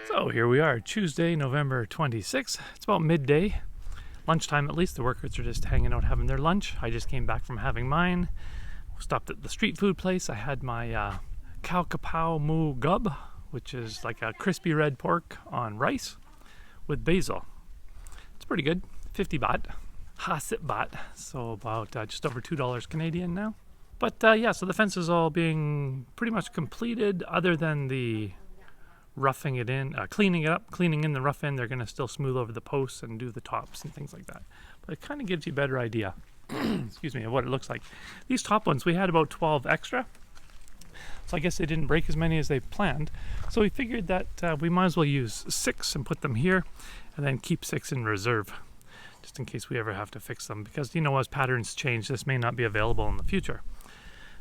So here we are, Tuesday, November 26th. It's about midday, lunchtime at least. The workers are just hanging out having their lunch. I just came back from having mine. Stopped at the street food place. I had my cow kapow moo gub, which is like a crispy red pork on rice with basil. It's pretty good. 50 baht. Hasit baht. So about just over $2 Canadian now. But yeah, so the fence is all being pretty much completed other than the roughing it in, cleaning it up, cleaning in the rough end. They're going to still smooth over the posts and do the tops and things like that. But it kind of gives you a better idea, excuse me, of what it looks like. These top ones, we had about 12 extra. So I guess they didn't break as many as they planned. So we figured that we might as well use 6 and put them here and then keep 6 in reserve, just in case we ever have to fix them. Because, you know, as patterns change, this may not be available in the future.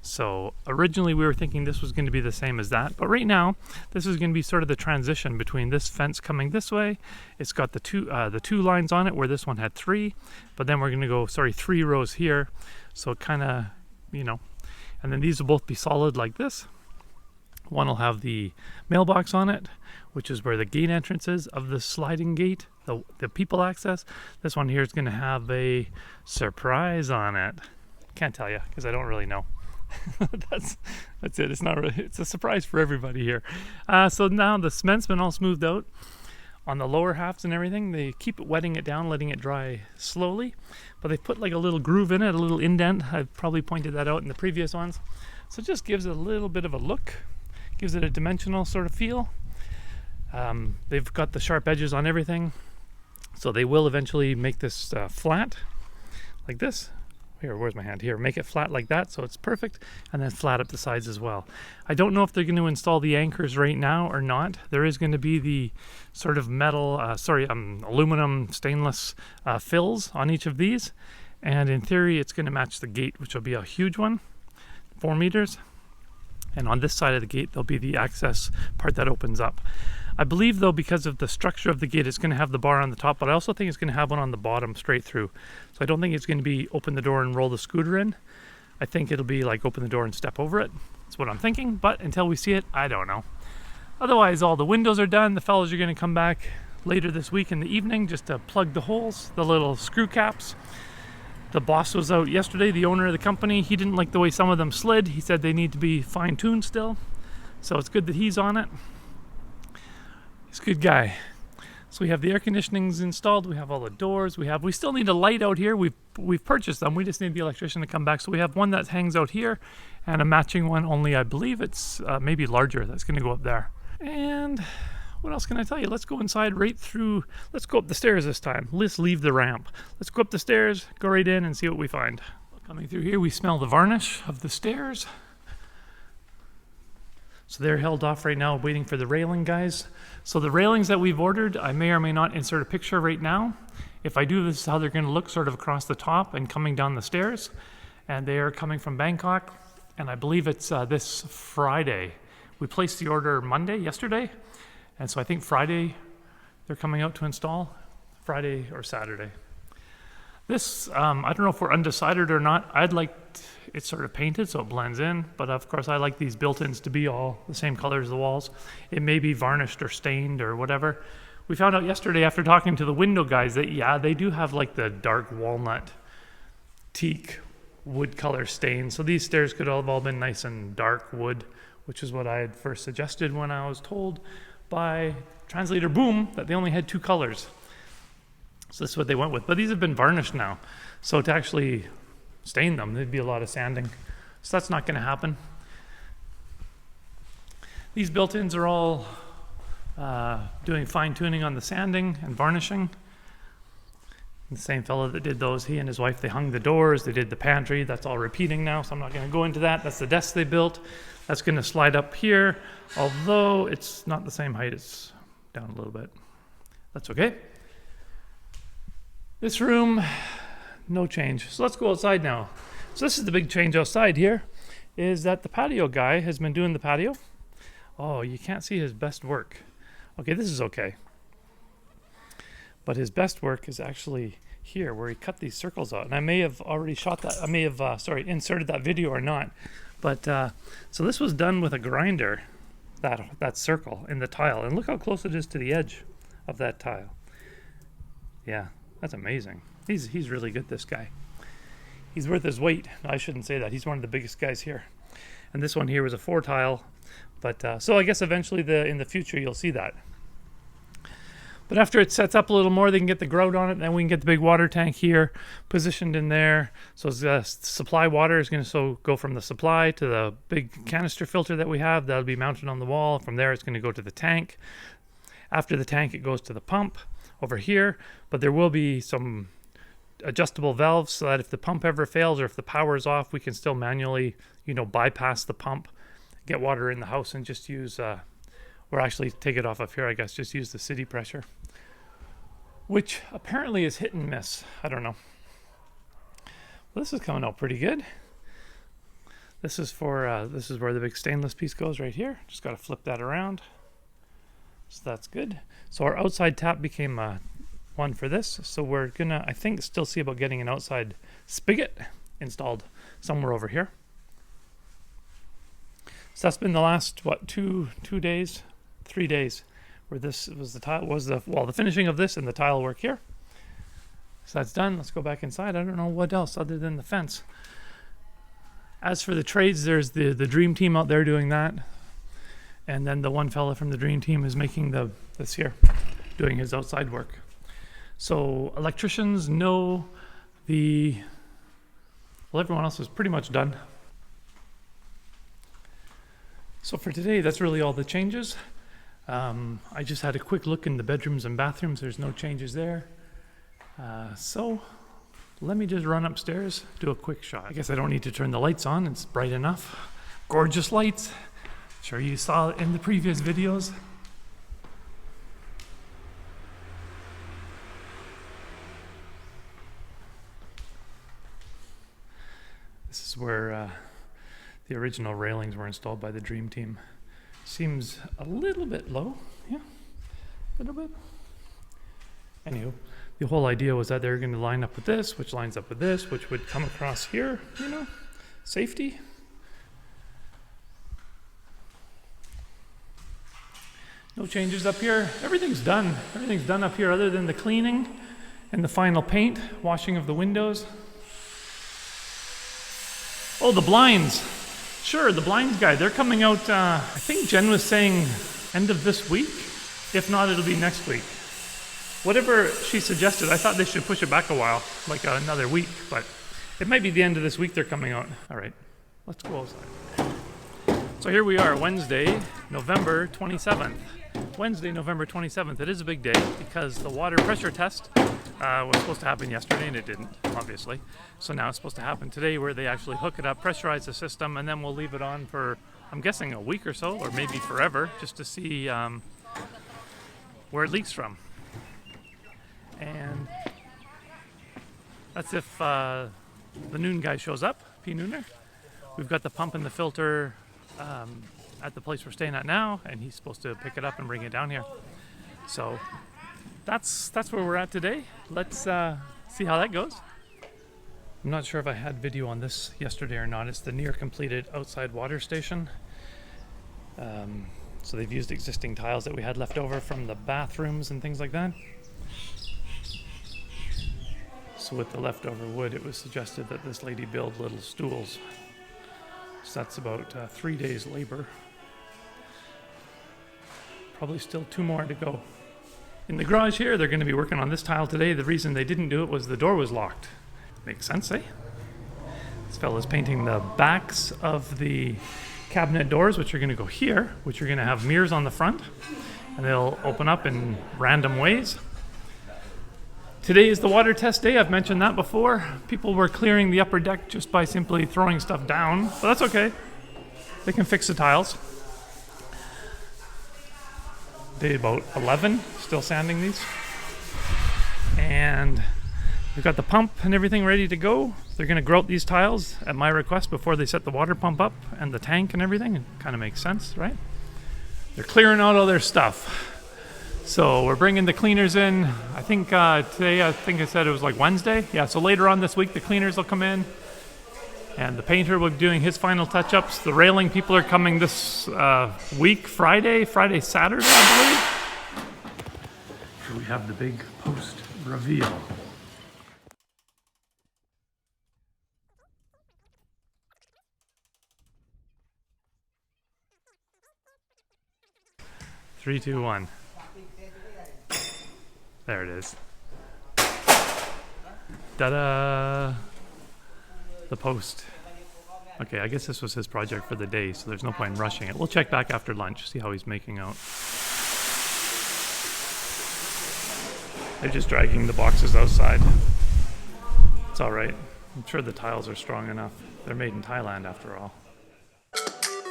So originally we were thinking this was going to be the same as that, but right now this is going to be sort of the transition between this fence coming this way. It's got the two lines on it where this one had 3, but then we're going to go 3 rows here. So it kind of, you know, and then these will both be solid like this. One will have the mailbox on it, which is where the gate entrance is of the sliding gate, the people access. This one here is going to have a surprise on it. Can't tell you because I don't really know. that's it. It's not really, it's a surprise for everybody here. So now the cement's been all smoothed out on the lower halves and everything. They keep wetting it down, letting it dry slowly, but they put like a little groove in it, a little indent. I've probably pointed that out in the previous ones. So it just gives it a little bit of a look, gives it a dimensional sort of feel. They've got the sharp edges on everything, so they will eventually make this flat like this. Here, where's my hand? Here, make it flat like that so it's perfect, and then flat up the sides as well. I don't know if they're going to install the anchors right now or not. There is going to be the sort of metal, aluminum stainless fills on each of these, and in theory it's going to match the gate, which will be a huge one, 4 meters. And on this side of the gate there'll be the access part that opens up. I believe though, because of the structure of the gate, it's going to have the bar on the top, but I also think it's going to have one on the bottom straight through. So I don't think it's going to be open the door and roll the scooter in. I think it'll be like open the door and step over it. That's what I'm thinking, but until we see it, I don't know. Otherwise, all the windows are done. The fellas are going to come back later this week in the evening just to plug the holes, the little screw caps. The boss was out yesterday, the owner of the company. He didn't like the way some of them slid. He said they need to be fine-tuned still. So it's good that he's on it. He's a good guy. So we have the air conditionings installed. We have all the doors. We still need a light out here. We've purchased them. We just need the electrician to come back. So we have one that hangs out here and a matching one, only I believe it's maybe larger. That's going to go up there. And what else can I tell you? Let's go inside right through. Let's go up the stairs this time. Let's leave the ramp. Let's go up the stairs, go right in and see what we find. Coming through here, we smell the varnish of the stairs. So they're held off right now waiting for the railing guys. So the railings that we've ordered, I may or may not insert a picture right now. If I do, this is how they're going to look, sort of across the top and coming down the stairs. And they are coming from Bangkok, and I believe it's this Friday. We placed the order yesterday, and so I think Friday they're coming out to install, Friday or Saturday. This, I don't know if we're undecided or not. I'd like it sort of painted so it blends in, but of course I like these built-ins to be all the same color as the walls. It may be varnished or stained or whatever. We found out yesterday after talking to the window guys that yeah, they do have like the dark walnut teak wood color stain. So these stairs could have all been nice and dark wood, which is what I had first suggested when I was told by Translator Boom that they only had 2 colors. So that's what they went with. But these have been varnished now. So to actually stain them, there'd be a lot of sanding. So that's not going to happen. These built-ins are all doing fine-tuning on the sanding and varnishing. The same fellow that did those, he and his wife, they hung the doors, they did the pantry. That's all repeating now, so I'm not going to go into that. That's the desk they built. That's going to slide up here, although it's not the same height. It's down a little bit. That's okay. This room, no change. So let's go outside now. So this is the big change outside here, is that the patio guy has been doing the patio. Oh, you can't see his best work. Okay, this is okay. But his best work is actually, here where he cut these circles out. And I may have already shot that. I may have, inserted that video or not. But, so this was done with a grinder, that circle in the tile. And look how close it is to the edge of that tile. Yeah, that's amazing. He's really good, this guy. He's worth his weight. No, I shouldn't say that. He's one of the biggest guys here. And this one here was a 4 tile. But so I guess eventually in the future you'll see that. But after it sets up a little more, they can get the grout on it, and then we can get the big water tank here positioned in there. So the supply water is going to go from the supply to the big canister filter that we have. That'll be mounted on the wall. From there, it's going to go to the tank. After the tank, it goes to the pump over here. But there will be some adjustable valves so that if the pump ever fails or if the power is off, we can still manually, bypass the pump, get water in the house, and just use... or actually take it off of here, I guess, just use the city pressure, which apparently is hit and miss. I don't know. Well, this is coming out pretty good. This is for, this is where the big stainless piece goes right here. Just got to flip that around. So that's good. So our outside tap became one for this. So we're gonna, I think, still see about getting an outside spigot installed somewhere over here. So that's been the last, 2 days, 3 days, where this was the finishing of this and the tile work here. So that's done. Let's go back inside. I don't know what else other than the fence. As for the trades, there's the dream team out there doing that. And then the one fella from the dream team is making this here, doing his outside work. So electricians know everyone else is pretty much done. So for today, that's really all the changes. I just had a quick look in the bedrooms and bathrooms. There's no changes there. So let me just run upstairs, do a quick shot. I guess I don't need to turn the lights on. It's bright enough. Gorgeous lights. Sure you saw it in the previous videos. This is where the original railings were installed by the Dream Team. Seems a little bit low, yeah, a little bit. Anywho, the whole idea was that they're going to line up with this, which lines up with this, which would come across here, safety. No changes up here. Everything's done. Everything's done up here other than the cleaning and the final paint, washing of the windows. Oh, the blinds. Sure, the blinds guy. They're coming out, I think Jen was saying end of this week. If not, it'll be next week. Whatever she suggested, I thought they should push it back a while, like another week, but it might be the end of this week they're coming out. All right, let's go outside. So here we are, Wednesday, November 27th. Wednesday, November 27th. It is a big day because the water pressure test was supposed to happen yesterday and it didn't, obviously. So now it's supposed to happen today where they actually hook it up, pressurize the system, and then we'll leave it on for, I'm guessing, a week or so, or maybe forever, just to see where it leaks from. And that's if the noon guy shows up, P. Nooner. We've got the pump and the filter at the place we're staying at now, and he's supposed to pick it up and bring it down here. So that's where we're at today. Let's see how that goes. I'm not sure if I had video on this yesterday or not. It's the near completed outside water station. So they've used existing tiles that we had left over from the bathrooms and things like that. So with the leftover wood, it was suggested that this lady build little stools. So that's about 3 days labor. Probably still 2 more to go. In the garage here, they're going to be working on this tile today. The reason they didn't do it was the door was locked. Makes sense, eh? This fella's painting the backs of the cabinet doors, which are going to go here, which are going to have mirrors on the front, and they'll open up in random ways. Today is the water test day. I've mentioned that before. People were clearing the upper deck just by simply throwing stuff down, but that's okay. They can fix the tiles. Day about 11, still sanding these. And we've got the pump and everything ready to go. They're going to grout these tiles at my request before they set the water pump up and the tank and everything. It kind of makes sense, right? They're clearing out all their stuff. So we're bringing the cleaners in. I think today, I think I said it was like Wednesday. Yeah, so later on this week, the cleaners will come in. And the painter will be doing his final touch-ups. The railing people are coming this week, Friday, Saturday, I believe. Here we have the big post reveal. Three, two, one. There it is. Ta-da! The post. Okay, I guess this was his project for the day, so there's no point in rushing it. We'll check back after lunch, see how he's making out. They're just dragging the boxes outside. It's alright. I'm sure the tiles are strong enough. They're made in Thailand after all.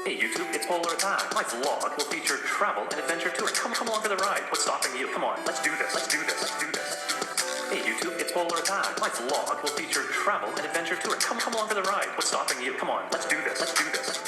Hey YouTube, it's Polar Attack. My vlog will feature travel and adventure tour. Come along for the ride. What's stopping you? Come on, let's do this. Hey YouTube, it's Polar Attack. My vlog will feature travel and adventure tour. Come along for the ride. What's stopping you? Come on, let's do this.